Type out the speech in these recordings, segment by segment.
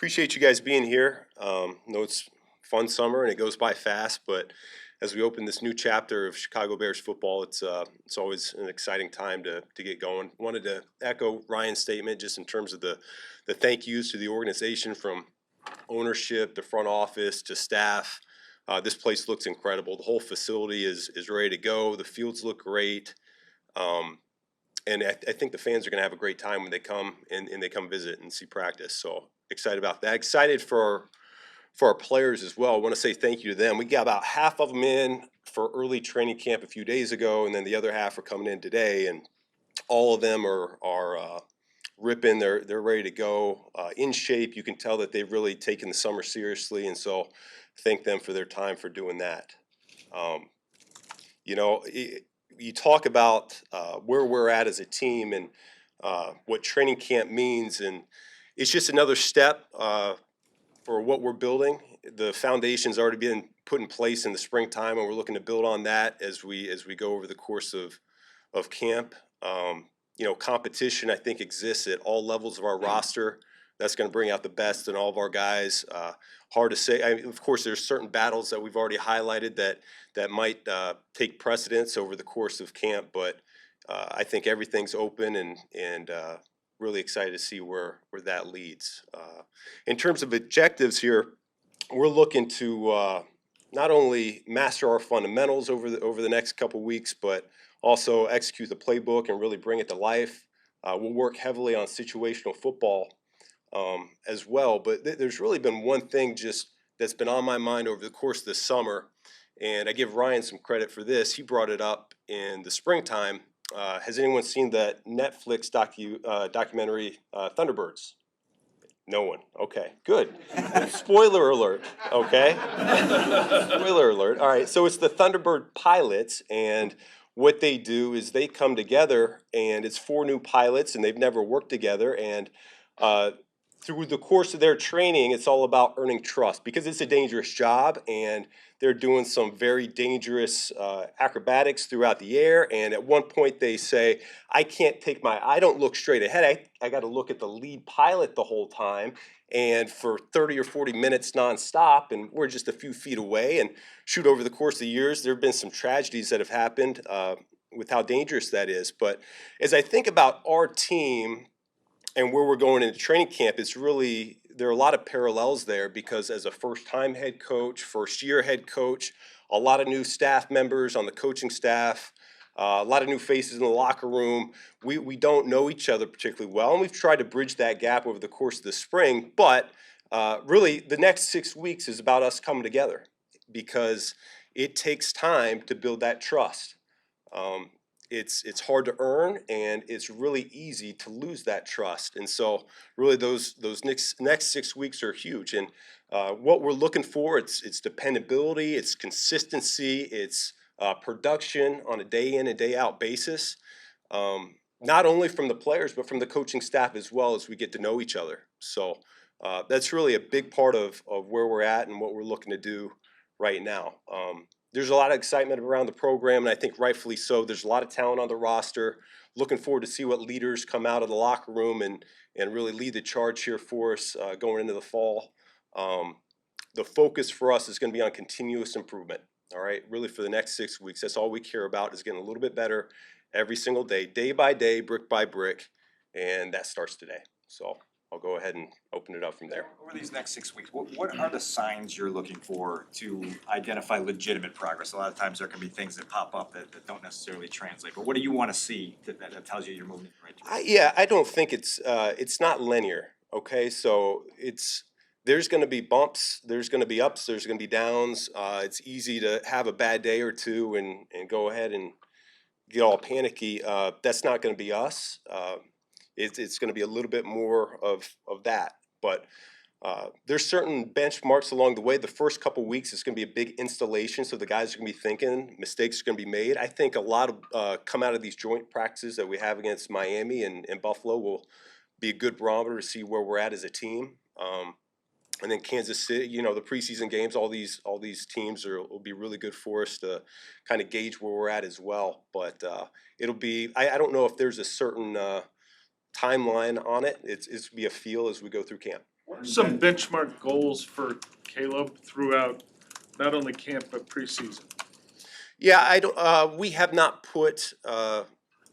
Appreciate you guys being here. Know it's fun summer and it goes by fast, but as we open this new chapter of Chicago Bears football, it's always an exciting time to get going. Wanted to echo Ryan's statement just in terms of the thank yous to the organization, from ownership to front office to staff. This place looks incredible. The whole facility is ready to go. The fields look great. Um, and I think the fans are going to have a great time when they come and they come visit and see practice. So excited about that. Excited for our players as well. I want to say thank you to them. We got about half of them in for early training camp a few days ago, and then the other half are coming in today. And all of them are ripping. They're ready to go, in shape. You can tell that they've really taken the summer seriously, and so thank them for their time for doing that. Um, you talk about where we're at as a team and what training camp means, and it's just another step for what we're building. The foundation's already been put in place in the springtime, and we're looking to build on that as we go over the course of camp. Competition, I think, exists at all levels of our roster. That's going to bring out the best in all of our guys. Hard to say. Of course, there's certain battles that we've already highlighted that might take precedence over the course of camp, but I think everything's open and really excited to see where that leads. In terms of objectives here, we're looking to not only master our fundamentals over the next couple weeks, but also execute the playbook and really bring it to life. We'll work heavily on situational football as well. But there's really been one thing just that's been on my mind over the course of this summer, and I give Ryan some credit for this. He brought it up in the springtime. Has anyone seen that Netflix documentary Thunderbirds? No one. Okay, good. Spoiler alert. Okay. Spoiler alert. All right. So it's the Thunderbird pilots, and what they do is they come together, and it's four new pilots, and they've never worked together. And uh, through the course of their training, it's all about earning trust because it's a dangerous job, and they're doing some very dangerous acrobatics throughout the air. And at one point, they say, I don't look straight ahead. I got to look at the lead pilot the whole time, and for 30 or 40 minutes nonstop, and we're just a few feet away. And shoot, over the course of the years, there have been some tragedies that have happened with how dangerous that is. But as I think about our team and where we're going into training camp, there are a lot of parallels there because as a first-time head coach, first-year head coach, a lot of new staff members on the coaching staff, a lot of new faces in the locker room. We don't know each other particularly well, and we've tried to bridge that gap over the course of the spring. But really, the next 6 weeks is about us coming together because it takes time to build that trust. Um, it's hard to earn, and it's really easy to lose that trust. And so, really, those next 6 weeks are huge. And what we're looking for, it's dependability, it's consistency, it's production on a day in and day out basis. Not only from the players, but from the coaching staff as well as we get to know each other. So that's really a big part of where we're at and what we're looking to do right now. There's a lot of excitement around the program, and I think rightfully so. There's a lot of talent on the roster. Looking forward to see what leaders come out of the locker room and really lead the charge here for us going into the fall. The focus for us is going to be on continuous improvement. All right, really for the next 6 weeks, that's all we care about is getting a little bit better every single day by day, brick by brick, and that starts today. So I'll go ahead and open it up from there. Over these next 6 weeks, what are the signs you're looking for to identify legitimate progress? A lot of times there can be things that pop up that don't necessarily translate, but what do you want to see that tells you you're moving in the right direction? I don't think it's not linear. Okay, so there's going to be bumps, there's going to be ups, there's going to be downs. It's easy to have a bad day or two and go ahead and get all panicky. That's not going to be us. It's going to be a little bit more of that. But there's certain benchmarks along the way. The first couple weeks is going to be a big installation, so the guys are going to be thinking, mistakes are going to be made. I think a lot of come out of these joint practices that we have against Miami and Buffalo will be a good barometer to see where we're at as a team. And then Kansas City, the preseason games, all these teams will be really good for us to kind of gauge where we're at as well. But it'll be I don't know if there's a certain timeline on it. It's be a feel as we go through camp. What are some benchmark goals for Caleb throughout not only camp but preseason? Yeah, I don't, we have not put,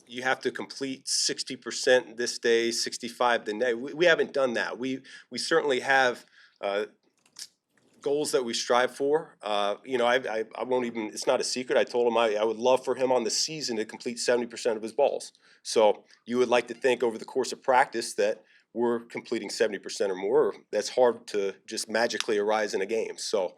you have to complete 60% this day, 65 the next. We haven't done that. We certainly have, goals that we strive for. I won't even, it's not a secret. I told him I would love for him on the season to complete 70% of his balls. So you would like to think over the course of practice that we're completing 70% or more. That's hard to just magically arise in a game. So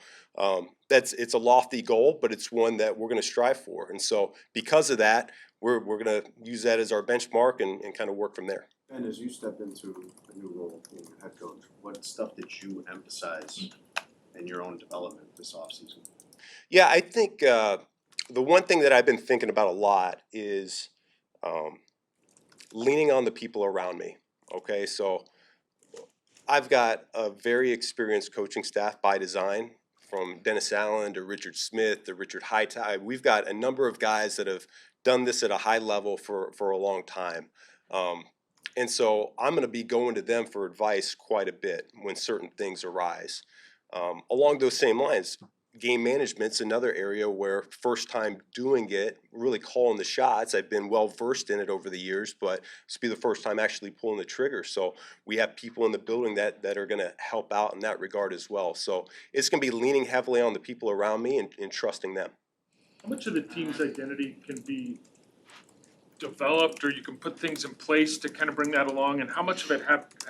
it's a lofty goal, but it's one that we're going to strive for. And so because of that, we're going to use that as our benchmark and kind of work from there. And as you step into a new role being head coach, what stuff did you emphasize in your own development this offseason? Yeah, I think the one thing that I've been thinking about a lot is leaning on the people around me. Okay, so I've got a very experienced coaching staff by design, from Dennis Allen to Richard Smith to Richard Hightower. We've got a number of guys that have done this at a high level for a long time. And so I'm going to be going to them for advice quite a bit when certain things arise. Along those same lines, game management's another area where first time doing it, really calling the shots. I've been well versed in it over the years, but this will be the first time actually pulling the trigger. So we have people in the building that are going to help out in that regard as well. So it's going to be leaning heavily on the people around me and trusting them. How much of the team's identity can be developed, or you can put things in place to kind of bring that along, and how much of it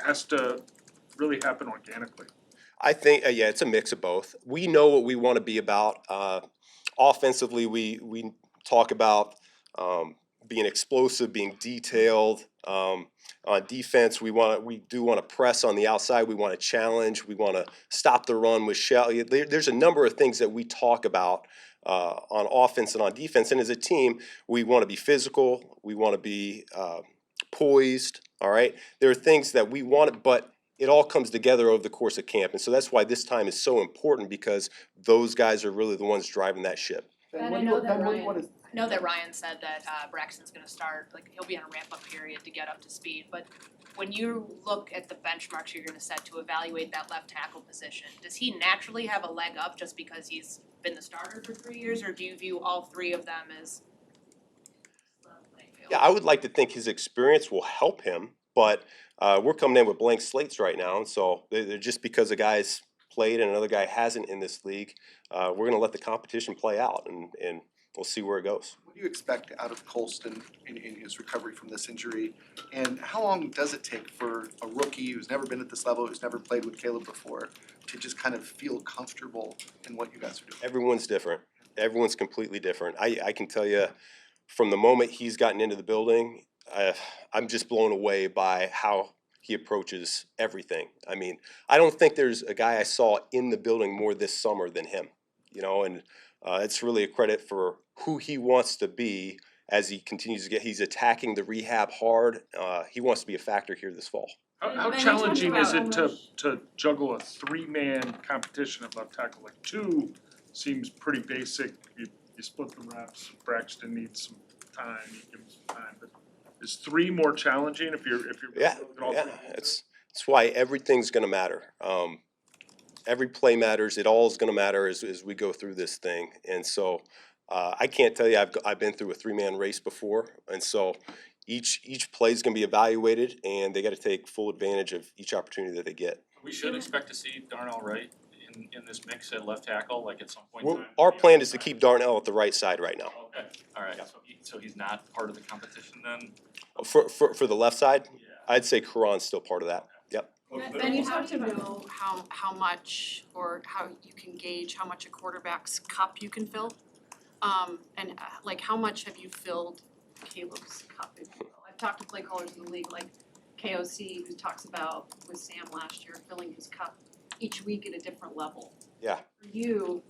has to really happen organically? I think, yeah, it's a mix of both. We know what we want to be about. Offensively, we talk about being explosive, being detailed. On defense, we do want to press on the outside. We want to challenge. We want to stop the run with shell. There's a number of things that we talk about on offense and on defense. And as a team, we want to be physical. We want to be poised. All right. There are things that we want, but it all comes together over the course of camp. And so that's why this time is so important, because those guys are really the ones driving that ship. And I know that Ryan said that Braxton's gonna start, like, he'll be on a ramp-up period to get up to speed, but when you look at the benchmarks you're gonna set to evaluate that left tackle position, does he naturally have a leg up just because he's been the starter for 3 years, or do you view all three of them as level playing field? Yeah, I would like to think his experience will help him, but we're coming in with blank slates right now. And so they're just because a guy's played and another guy hasn't in this league, we're going to let the competition play out and we'll see where it goes. What do you expect out of Colston in his recovery from this injury? And how long does it take for a rookie who's never been at this level, who's never played with Caleb before, to just kind of feel comfortable in what you guys are doing? Everyone's different. Everyone's completely different. I can tell you from the moment he's gotten into the building, I'm just blown away by how he approaches everything. I mean, I don't think there's a guy I saw in the building more this summer than him, and it's really a credit for who he wants to be as he continues to he's attacking the rehab hard. He wants to be a factor here this fall. How challenging is it to juggle a three-man competition at left tackle? Like, two seems pretty basic. You split the reps. Braxton needs some time. You give him some time. But is three more challenging if you're Yeah, it's why everything's going to matter. Every play matters. It all is going to matter as we go through this thing. And so I can't tell you I've been through a three-man race before, and so each play is going to be evaluated, and they got to take full advantage of each opportunity that they get. We should expect to see Darnell Wright in this mix at left tackle, like at some point in time. Our plan is to keep Darnell at the right side right now. Okay, all right, so he's not part of the competition then? For the left side, Yeah. I'd say Karan's still part of that. Yep. Ben, you talked about how much, or how you can gauge how much a quarterback's cup you can fill. And like, how much have you filled Caleb's cup, if you will? I've talked to play callers in the league, like KOC, who talks about with Sam last year, filling his cup each week at a different level. Yeah. For you,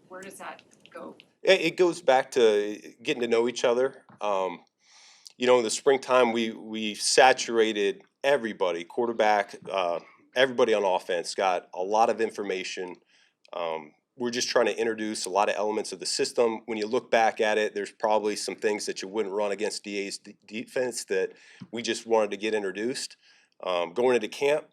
where does that go? It goes back to getting to know each other. In the springtime, we saturated everybody, quarterback, everybody on offense, got a lot of information. We're just trying to introduce a lot of elements of the system. When you look back at it, there's probably some things that you wouldn't run against DA's defense that we just wanted to get introduced. Going into camp,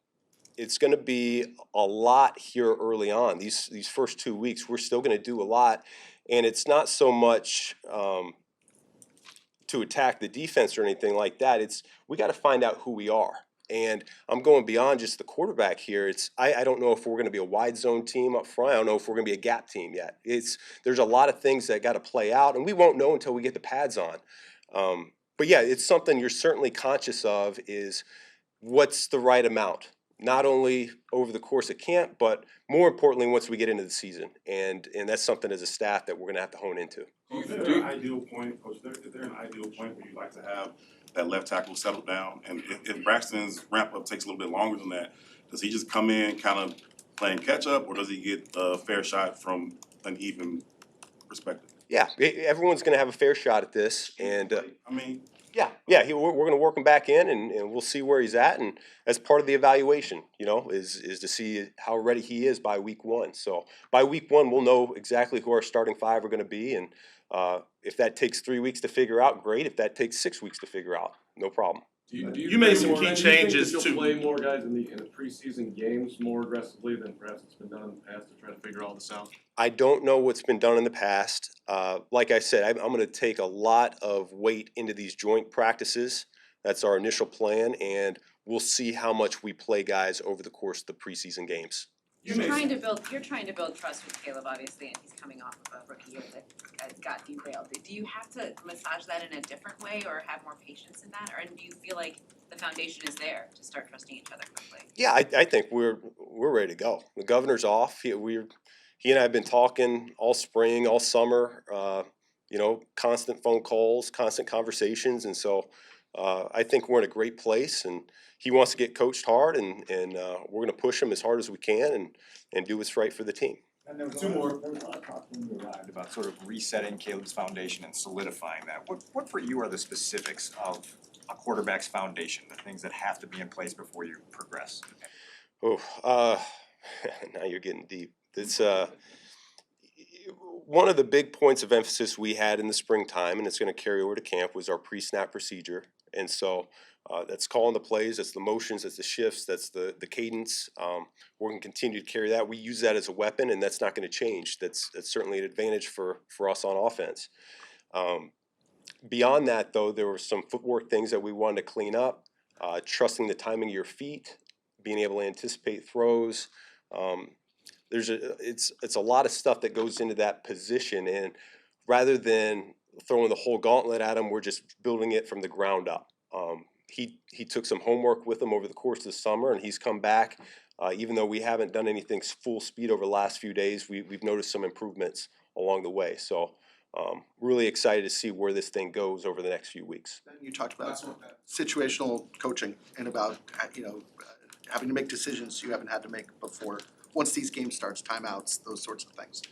it's gonna be a lot here early on. These first 2 weeks, we're still gonna do a lot. And it's not so much to attack the defense or anything like that. It's we gotta find out who we are. And I'm going beyond just the quarterback here. I don't know if we're gonna be a wide zone team up front. I don't know if we're gonna be a gap team yet. There's a lot of things that gotta play out, and we won't know until we get the pads on. But yeah, it's something you're certainly conscious of is what's the right amount, not only over the course of camp, but more importantly, once we get into the season. And that's something as a staff that we're gonna have to hone into. Is there an ideal point, Coach, is there an ideal point where you'd like to have that left tackle settled down? And if Braxton's ramp up takes a little bit longer than that, does he just come in kind of playing catch up, or does he get a fair shot from an even perspective? Yeah, everyone's gonna have a fair shot at this, and I mean, yeah, we're gonna work him back in, and we'll see where he's at, and as part of the evaluation, is to see how ready he is by week 1. So by week 1, we'll know exactly who our starting 5 are gonna be, and if that takes 3 weeks to figure out, great. If that takes 6 weeks to figure out, no problem. You made some key changes too. Do you think that you'll play more guys in the preseason games more aggressively than perhaps it's been done in the past to try to figure all this out? I don't know what's been done in the past. Like I said, I'm going to take a lot of weight into these joint practices. That's our initial plan, and we'll see how much we play guys over the course of the preseason games. You're trying to build trust with Caleb, obviously, and he's coming off of a rookie year that got derailed. Do you have to massage that in a different way or have more patience in that? Or do you feel like the foundation is there to start trusting each other quickly? Yeah, I think we're ready to go. The governor's off. He and I have been talking all spring, all summer. Constant phone calls, constant conversations, and so I think we're in a great place. And he wants to get coached hard, and we're going to push him as hard as we can, and do what's right for the team. And there was a lot of talk when you arrived about sort of resetting Caleb's foundation and solidifying that. What for you are the specifics of a quarterback's foundation, the things that have to be in place before you progress? Oh, now you're getting deep. It's one of the big points of emphasis we had in the springtime, and it's going to carry over to camp, was our pre-snap procedure. And so that's calling the plays, that's the motions, that's the shifts, that's the cadence. We're going to continue to carry that. We use that as a weapon, and that's not going to change. That's certainly an advantage for us on offense. Beyond that, though, there were some footwork things that we wanted to clean up, trusting the timing of your feet, being able to anticipate throws. It's a lot of stuff that goes into that position, and rather than throwing the whole gauntlet at him, we're just building it from the ground up. He took some homework with him over the course of the summer, and he's come back. Even though we haven't done anything full speed over the last few days, we've noticed some improvements along the way. So really excited to see where this thing goes over the next few weeks. You talked about situational coaching and about, having to make decisions you haven't had to make before. Once these games starts, timeouts, those sorts of things.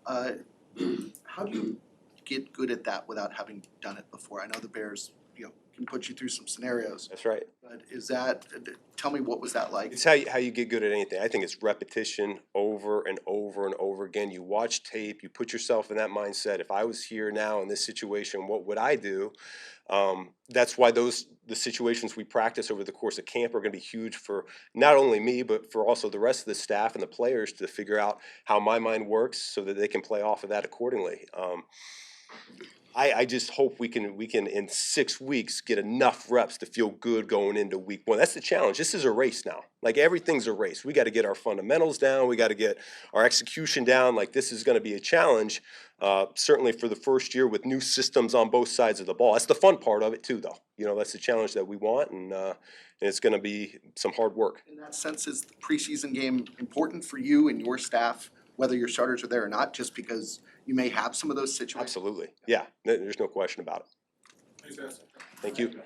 How do you get good at that without having done it before? I know the Bears, can put you through some scenarios. That's right. But tell me, what was that like? It's how you get good at anything. I think it's repetition over and over and over again. You watch tape, you put yourself in that mindset. If I was here now in this situation, what would I do? That's why the situations we practice over the course of camp are going to be huge for not only me, but for also the rest of the staff and the players to figure out how my mind works so that they can play off of that accordingly. I just hope we can in 6 weeks get enough reps to feel good going into week 1. That's the challenge. This is a race now. Like, everything's a race. We got to get our fundamentals down. We got to get our execution down. Like, this is going to be a challenge, certainly for the first year with new systems on both sides of the ball. That's the fun part of it too, though. That's the challenge that we want, and it's going to be some hard work. In that sense, is the preseason game important for you and your staff, whether your starters are there or not, just because you may have some of those situations? Absolutely. Yeah, there's no question about it. Thank you.